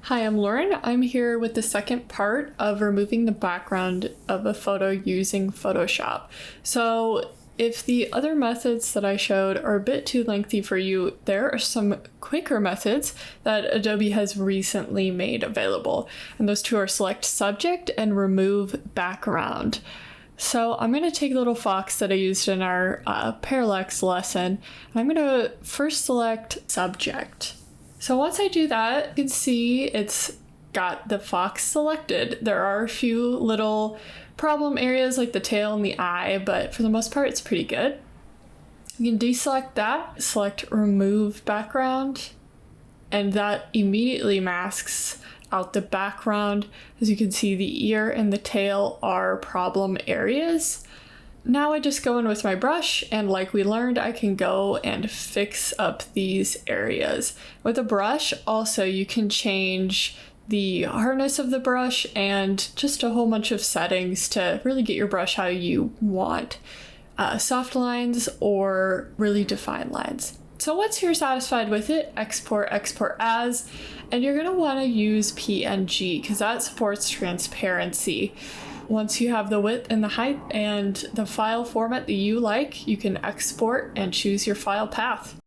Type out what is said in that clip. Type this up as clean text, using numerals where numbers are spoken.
Hi, I'm Lauren. I'm here with the second part of removing the background of a photo using Photoshop. So if the other methods that I showed are a bit too lengthy for you, there are some quicker methods that Adobe has recently made available. And those two are select subject and remove background. So I'm going to take a little fox that I used in our parallax lesson. And I'm going to first select subject. So once I do that, you can see it's got the fox selected. There are a few little problem areas like the tail and the eye, but for the most part, it's pretty good. You can deselect that, select remove background, and that immediately masks out the background. As you can see, the ear and the tail are problem areas. Now I just go in with my brush, and like we learned, I can go and fix up these areas. With a brush, also you can change the hardness of the brush and just a whole bunch of settings to really get your brush how you want. Soft lines or really defined lines. So once you're satisfied with it, export as, and you're gonna wanna use PNG because that supports transparency. Once you have the width and the height and the file format that you like, you can export and choose your file path.